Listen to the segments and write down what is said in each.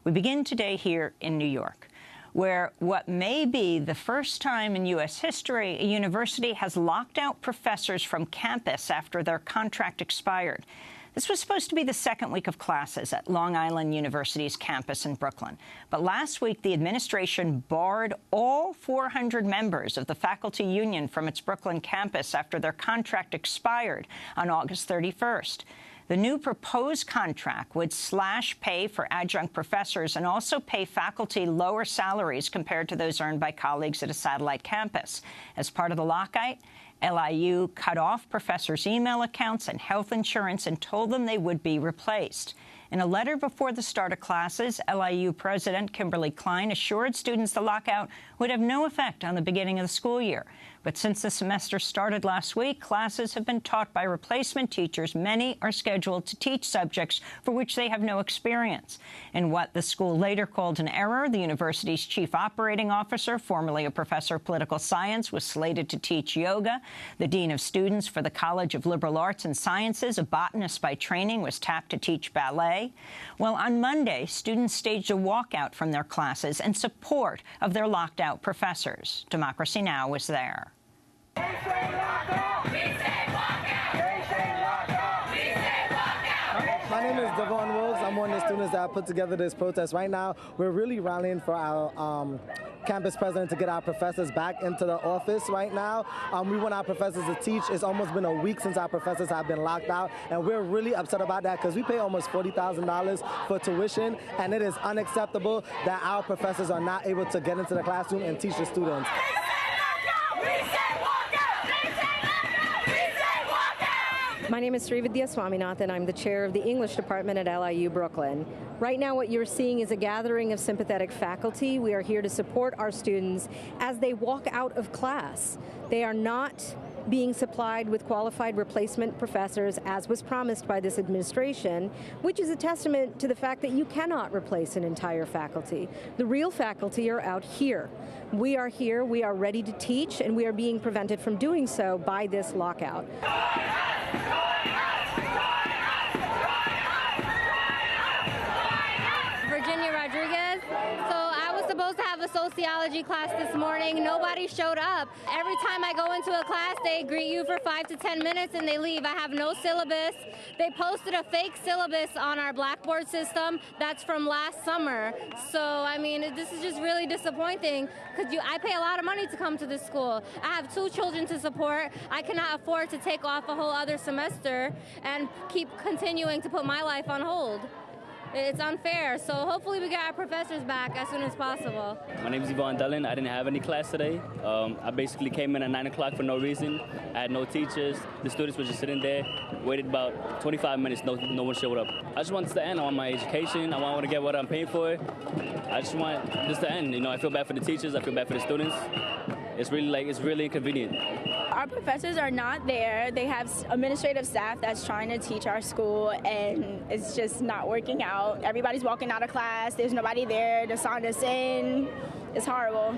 We begin today here in New York, where what may be the first time in U.S. history a university has locked out professors from campus after their contract expired. This was supposed to be the second week of classes at Long Island University's campus in Brooklyn. But last week, the administration barred all 400 members of the faculty union from its Brooklyn campus after their contract expired on August 31st. The new proposed contract would slash pay for adjunct professors and also pay faculty lower salaries compared to those earned by colleagues at a satellite campus. As part of the lockout, LIU cut off professors' email accounts and health insurance and told them they would be replaced. In a letter before the start of classes, LIU President Kimberly Klein assured students the lockout would have no effect on the beginning of the school year. But since the semester started last week, classes have been taught by replacement teachers. Many are scheduled to teach subjects for which they have no experience. In what the school later called an error, the university's chief operating officer, formerly a professor of political science, was slated to teach yoga. The dean of students for the College of Liberal Arts and Sciences, a botanist by training, was tapped to teach ballet. Well, on Monday, students staged a walkout from their classes in support of their locked-out professors. Democracy Now! Was there. We say lockout! We say walkout! We say lockout! We say walkout! My name is Devon Rose. I'm one of the students that put together this protest. Right now, we're really rallying for our campus president to get our professors back into the office right now. We want our professors to teach. It's almost been a week since our professors have been locked out, and we're really upset about that because we pay almost $40,000 for tuition, and it is unacceptable that our professors are not able to get into the classroom and teach the students. My name is Srividya Swaminathan. I'm the chair of the English department at LIU Brooklyn. Right now what you're seeing is a gathering of sympathetic faculty. We are here to support our students as they walk out of class. They are not being supplied with qualified replacement professors as was promised by this administration, which is a testament to the fact that you cannot replace an entire faculty. The real faculty are out here. We are here, we are ready to teach, and we are being prevented from doing so by this lockout. Supposed to have a sociology class this morning. Nobody showed up. Every time I go into a class, they greet you for 5 to 10 minutes and they leave. I have no syllabus. They posted a fake syllabus on our Blackboard system that's from last summer. So, I mean, this is just really disappointing because I pay a lot of money to come to this school. I have 2 children to support. I cannot afford to take off a whole other semester and keep continuing to put my life on hold. It's unfair, so hopefully we get our professors back as soon as possible. My name is Yvonne Dellin. I didn't have any class today. I basically came in at 9 o'clock for no reason. I had no teachers. The students were just sitting there, waited about 25 minutes, no one showed up. I just want this to end. I want my education. I want to get what I'm paying for. I just want this to end. You know, I feel bad for the teachers. I feel bad for the students. It's really inconvenient. Our professors are not there. They have administrative staff that's trying to teach our school, and it's just not working out. Everybody's walking out of class. There's nobody there to sign us in. It's horrible.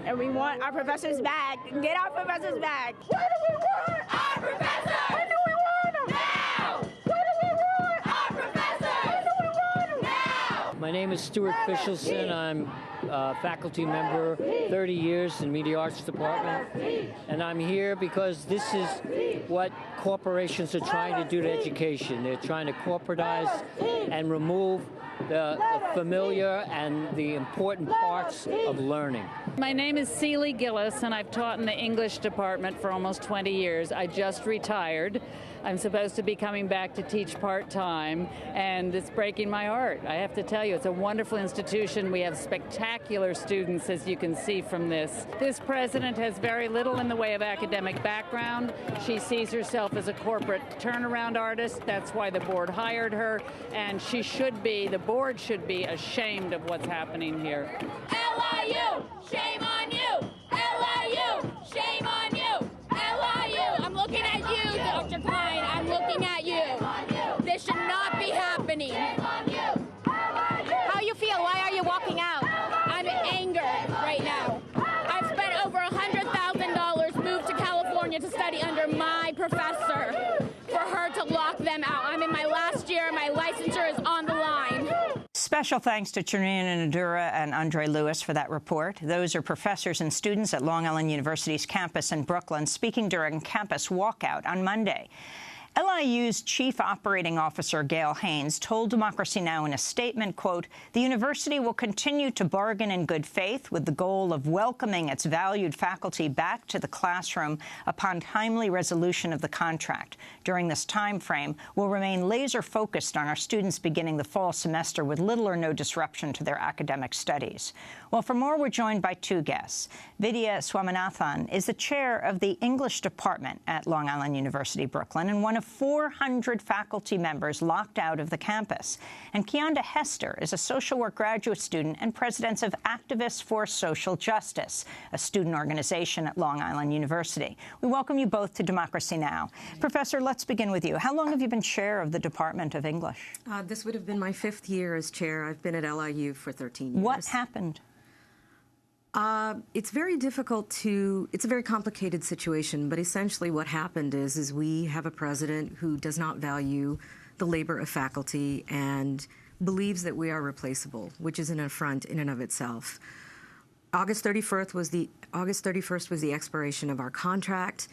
And we want our professors back. Get our professors back. Where do we want our professors? When do we want them? Now! Where do we want our professors? When do we want them? Now! My name is Stuart Fishelson. I'm a faculty member, 30 years in Media Arts Department. And I'm here because this is what corporations are trying to do to education. They're trying to corporatize and remove the familiar and the important parts of learning. My name is Celie Gillis, and I've taught in the English department for almost 20 years. I just retired. I'm supposed to be coming back to teach part-time, and it's breaking my heart. I have to tell you, it's a wonderful institution. We have spectacular students, as you can see from this. This president has very little in the way of academic background. She sees herself as a corporate turnaround artist. That's why the board hired her, and the board should be ashamed of what's happening here. LIU, shame on you! LIU, shame on you! LIU, I'm looking at you, Dr. Klein. I'm looking at you. This should not be happening. How you feel? Why are you walking out? I'm angered right now. I've spent over $100,000, moved to California to study under my professor for her to lock them out. I'm in my last year. My licensure is on the line. Special thanks to Trinina Nadura and Andre Lewis for that report. Those are professors and students at Long Island University's campus in Brooklyn speaking during campus walkout on Monday. LIU's Chief Operating Officer, Gail Haynes, told Democracy Now! In a statement, quote, "The university will continue to bargain in good faith with the goal of welcoming its valued faculty back to the classroom upon timely resolution of the contract. During this time frame, we'll remain laser-focused on our students beginning the fall semester with little or no disruption to their academic studies." Well, for more, we're joined by two guests. Vidya Swaminathan is the chair of the English department at Long Island University, Brooklyn, and one of 400 faculty members locked out of the campus. And Keonda Hester is a social work graduate student and president of Activists for Social Justice, a student organization at Long Island University. We welcome you both to Democracy Now! Professor, let's begin with you. How long have you been chair of the Department of English? This would have been my 5th year as chair. I've been at LIU for 13 years. What happened? It's very difficult to, it's a very complicated situation, but essentially what happened is we have a president who does not value the labor of faculty and believes that we are replaceable, which is an affront in and of itself. August 31st was the expiration of our contract.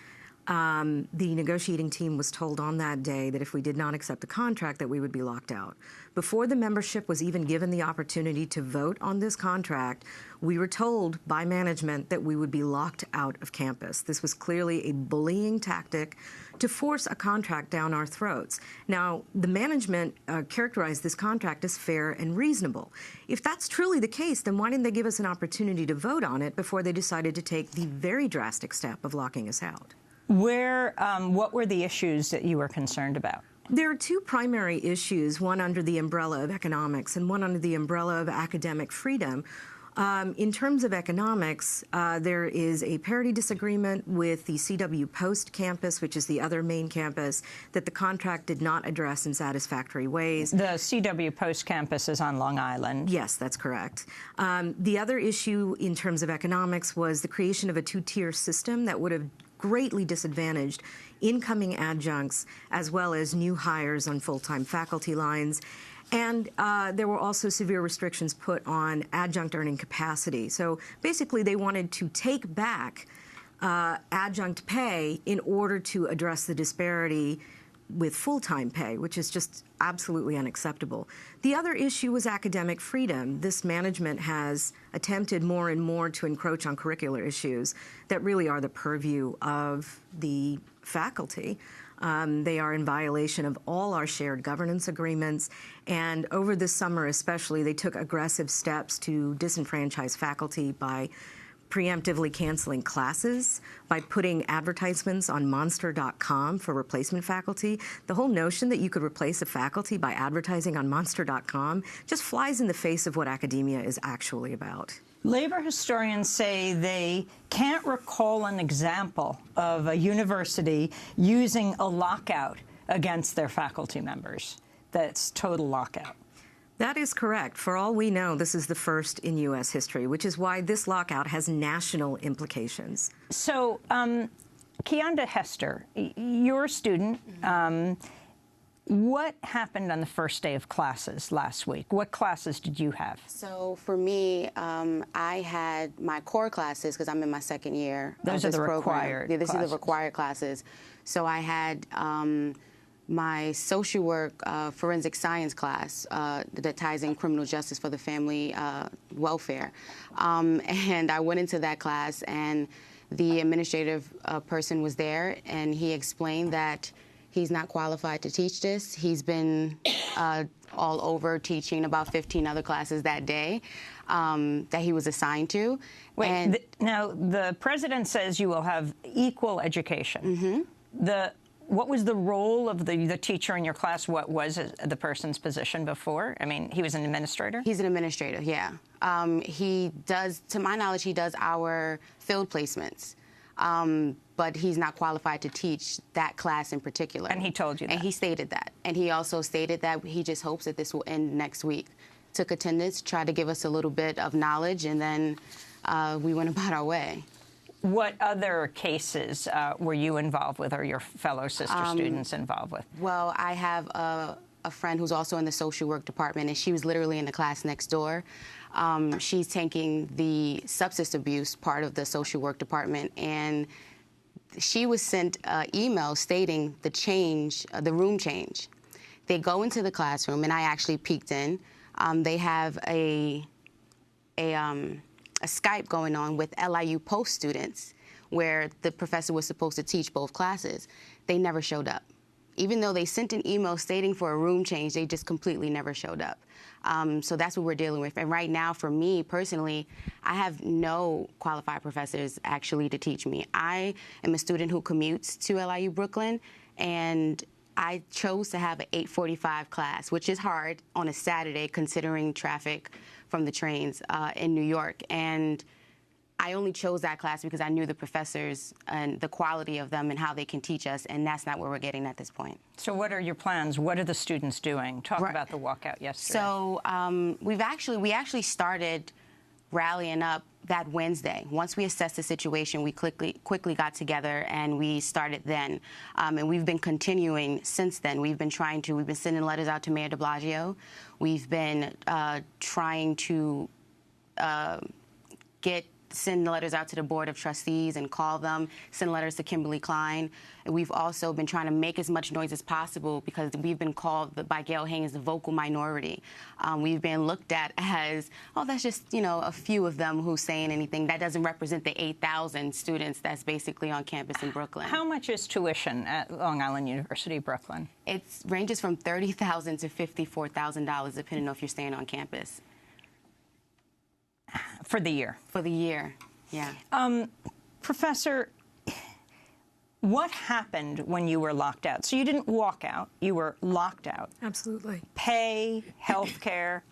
The negotiating team was told on that day that if we did not accept the contract, that we would be locked out. Before the membership was even given the opportunity to vote on this contract, we were told by management that we would be locked out of campus. This was clearly a bullying tactic to force a contract down our throats. Now, the management characterized this contract as fair and reasonable. If that's truly the case, then why didn't they give us an opportunity to vote on it before they decided to take the very drastic step of locking us out? What were the issues that you were concerned about? There are two primary issues, one under the umbrella of economics and one under the umbrella of academic freedom. In terms of economics, there is a parity disagreement with the CW Post campus, which is the other main campus, that the contract did not address in satisfactory ways. The CW Post campus is on Long Island. Yes, that's correct. The other issue in terms of economics was the creation of a two-tier system that would have greatly disadvantaged incoming adjuncts as well as new hires on full-time faculty lines. And there were also severe restrictions put on adjunct earning capacity. So basically they wanted to take back adjunct pay in order to address the disparity with full-time pay, which is just absolutely unacceptable. The other issue was academic freedom. This management has attempted more and more to encroach on curricular issues that really are the purview of the faculty. They are in violation of all our shared governance agreements, and over this summer especially, they took aggressive steps to disenfranchise faculty by preemptively canceling classes, by putting advertisements on Monster.com for replacement faculty. The whole notion that you could replace a faculty by advertising on Monster.com just flies in the face of what academia is actually about. Labor historians say they can't recall an example of a university using a lockout against their faculty members. That's total lockout. That is correct. For all we know, this is the first in U.S. history, which is why this lockout has national implications. So, Keonda Hester, you're a student. What happened on the first day of classes last week? What classes did you have? So for me, I had my core classes because I'm in my 2nd year. Those are the required classes. These are the required classes. So I had my social work forensic science class that ties in criminal justice for the family welfare. And I went into that class, and the administrative person was there, and he explained that he's not qualified to teach this. He's been all over teaching about 15 other classes that day that he was assigned to. Wait, now the president says you will have equal education. Mm-hmm. What was the role of the teacher in your class? What was the person's position before? I mean, he was an administrator? He's an administrator, yeah. He does, to my knowledge, he does our field placements. But he's not qualified to teach that class in particular. And he told you that? And he stated that. And he also stated that he just hopes that this will end next week. Took attendance, tried to give us a little bit of knowledge, and then we went about our way. What other cases were you involved with, or your fellow sister students involved with? Well, I have a friend who's also in the social work department, and she was literally in the class next door. She's taking the substance abuse part of the social work department, and she was sent an email stating the change, the room change. They go into the classroom, and I actually peeked in. They have a Skype going on with LIU post students where the professor was supposed to teach both classes. They never showed up. Even though they sent an email stating for a room change, they just completely never showed up. So that's what we're dealing with. And right now, for me personally, I have no qualified professors actually to teach me. I am a student who commutes to LIU Brooklyn, and I chose to have an 8:45 class, which is hard on a Saturday considering traffic from the trains in New York. And I only chose that class because I knew the professors and the quality of them and how they can teach us, and that's not where we're getting at this point. So what are your plans? What are the students doing? Talk about the walkout yesterday. So we actually started rallying up that Wednesday. Once we assessed the situation, we quickly got together and we started then. And we've been continuing since then. We've been sending letters out to Mayor de Blasio. We've been trying to send letters out to the Board of Trustees and call them, send letters to Kimberly Klein. And we've also been trying to make as much noise as possible because we've been called by Gail Haynes the vocal minority. We've been looked at as, oh, that's just, a few of them who's saying anything. That doesn't represent the 8,000 students that's basically on campus in Brooklyn. How much is tuition at Long Island University, Brooklyn? It ranges from $30,000 to $54,000, depending on if you're staying on campus. For the year? For the year, yeah. Professor, what happened when you were locked out? So you didn't walk out, you were locked out. Absolutely. Pay, health care?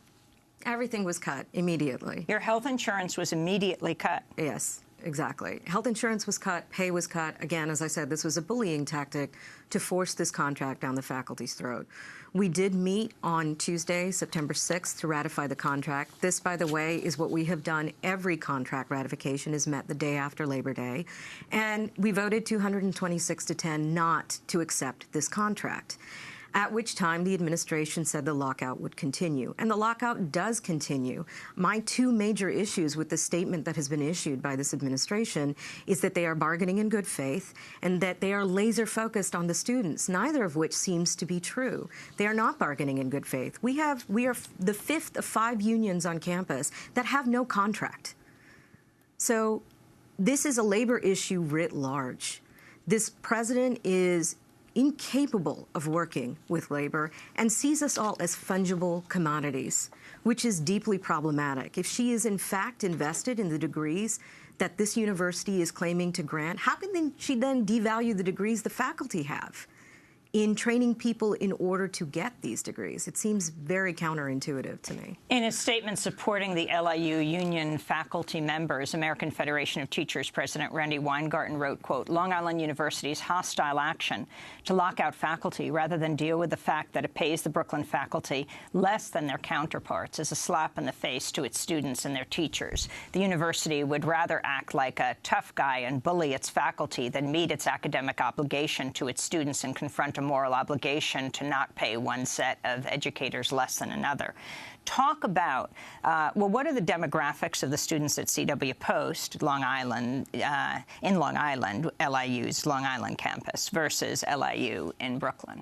Everything was cut immediately. Your health insurance was immediately cut? Yes. Exactly. Health insurance was cut, pay was cut. Again, as I said, this was a bullying tactic to force this contract down the faculty's throat. We did meet on Tuesday, September 6th, to ratify the contract. This, by the way, is what we have done. Every contract ratification is met the day after Labor Day. And we voted 226 to 10 not to accept this contract, at which time the administration said the lockout would continue. And the lockout does continue. My two major issues with the statement that has been issued by this administration is that they are bargaining in good faith and that they are laser focused on the students, neither of which seems to be true. They are not bargaining in good faith. We are the fifth of 5 unions on campus that have no contract. So this is a labor issue writ large. This president is incapable of working with labor and sees us all as fungible commodities, which is deeply problematic. If she is in fact invested in the degrees that this university is claiming to grant, how can she then devalue the degrees the faculty have in training people in order to get these degrees? It seems very counterintuitive to me. In a statement supporting the LIU union faculty members, American Federation of Teachers President Randy Weingarten wrote, quote, Long Island University's hostile action to lock out faculty rather than deal with the fact that it pays the Brooklyn faculty less than their counterparts is a slap in the face to its students and their teachers. The university would rather act like a tough guy and bully its faculty than meet its academic obligation to its students and confront a moral obligation to not pay one set of educators less than another. Talk about, well, what are the demographics of the students at CW Post, Long Island, in Long Island, LIU's Long Island campus, versus LIU in Brooklyn?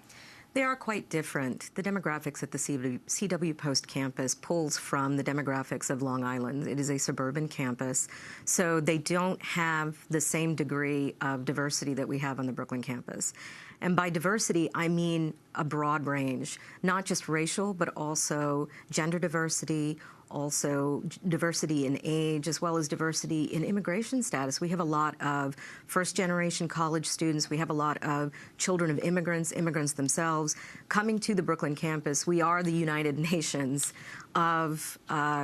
They are quite different. The demographics at the CW Post campus pulls from the demographics of Long Island. It is a suburban campus, so they don't have the same degree of diversity that we have on the Brooklyn campus. And by diversity, I mean a broad range, not just racial, but also gender diversity, also diversity in age, as well as diversity in immigration status. We have a lot of first-generation college students. We have a lot of children of immigrants, immigrants themselves, coming to the Brooklyn campus. We are the United Nations of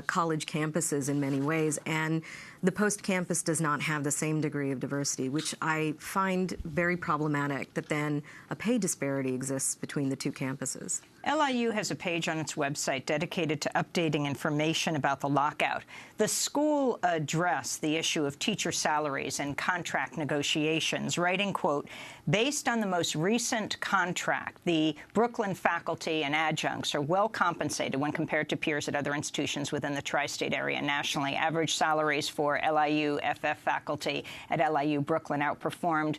college campuses in many ways, and the Post campus does not have the same degree of diversity, which I find very problematic, that then a pay disparity exists between the two campuses. LIU has a page on its website dedicated to updating information about the lockout. The school addressed the issue of teacher salaries and contract negotiations, writing, quote, "Based on the most recent contract, the Brooklyn faculty and adjuncts are well compensated when compared to peers at other institutions within the tri-state area nationally. Average salaries for LIU FF faculty at LIU Brooklyn outperformed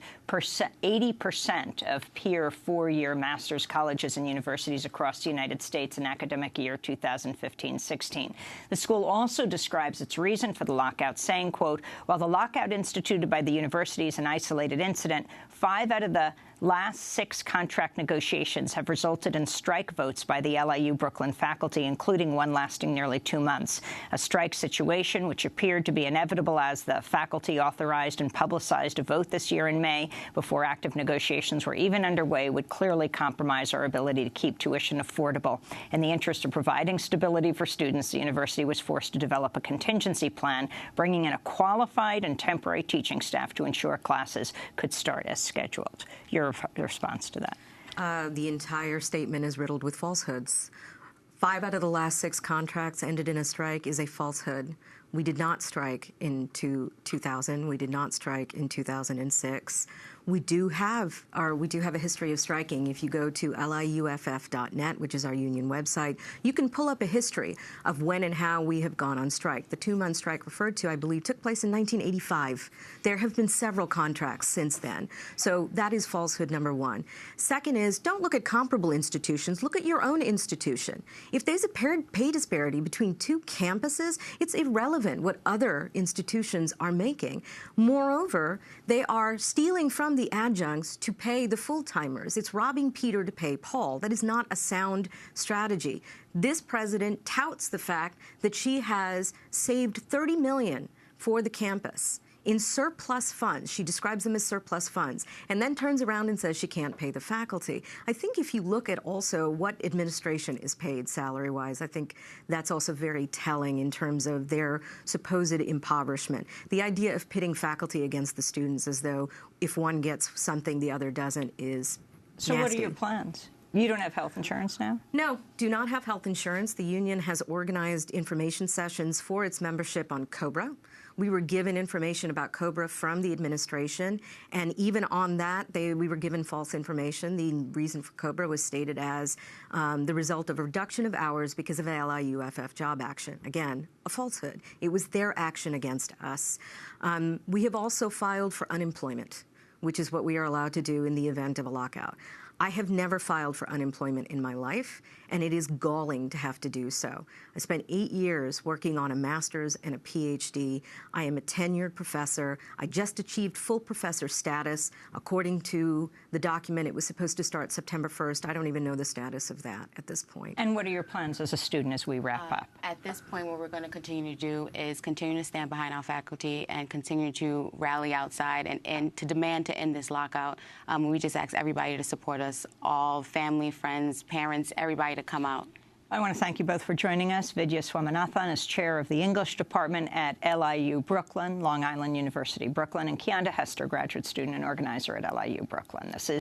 80% of peer four-year master's colleges and universities across the United States in academic year 2015-16. The school also describes its reason for the lockout, saying, quote, "While the lockout instituted by the university is an isolated incident, 5 out of the last 6 contract negotiations have resulted in strike votes by the LIU Brooklyn faculty, including one lasting nearly 2 months. A strike situation which appeared to be inevitable as the faculty authorized and publicized a vote this year in May before active negotiations were even underway would clearly compromise our ability to keep tuition affordable. In the interest of providing stability for students, the university was forced to develop a contingency plan, bringing in a qualified and temporary teaching staff to ensure classes could start as scheduled." Your response to that? The entire statement is riddled with falsehoods. 5 out of the last 6 contracts ended in a strike is a falsehood. We did not strike in 2000. We did not strike in 2006. We do have a history of striking. If you go to liuff.net, which is our union website, you can pull up a history of when and how we have gone on strike. The 2-month strike referred to, I believe, took place in 1985. There have been several contracts since then. So that is falsehood number 1. Second is, don't look at comparable institutions. Look at your own institution. If there's a pay disparity between 2 campuses, it's irrelevant what other institutions are making. Moreover, they are stealing from the adjuncts to pay the full-timers. It's robbing Peter to pay Paul. That is not a sound strategy. This president touts the fact that she has saved $30 million for the campus in surplus funds. She describes them as surplus funds, and then turns around and says she can't pay the faculty. I think if you look at also what administration is paid salary-wise, I think that's also very telling in terms of their supposed impoverishment. The idea of pitting faculty against the students as though if one gets something the other doesn't is So nasty. what are your plans? You don't have health insurance now? No, do not have health insurance. The union has organized information sessions for its membership on COBRA. We were given information about COBRA from the administration, and even on that, we were given false information. The reason for COBRA was stated as the result of a reduction of hours because of LIUFF job action. Again, a falsehood. It was their action against us. We have also filed for unemployment, which is what we are allowed to do in the event of a lockout. I have never filed for unemployment in my life, and it is galling to have to do so. I spent 8 years working on a master's and a PhD. I am a tenured professor. I just achieved full professor status. According to the document, it was supposed to start September 1st. I don't even know the status of that at this point. And what are your plans as a student as we wrap up? At this point, what we're going to continue to do is continue to stand behind our faculty and continue to rally outside and to demand to end this lockout. We just ask everybody to support us, all family, friends, parents, everybody to come out. I want to thank you both for joining us. Vidya Swaminathan is chair of the English department at LIU Brooklyn, Long Island University, Brooklyn, and Kianda Hester, graduate student and organizer at LIU Brooklyn. This is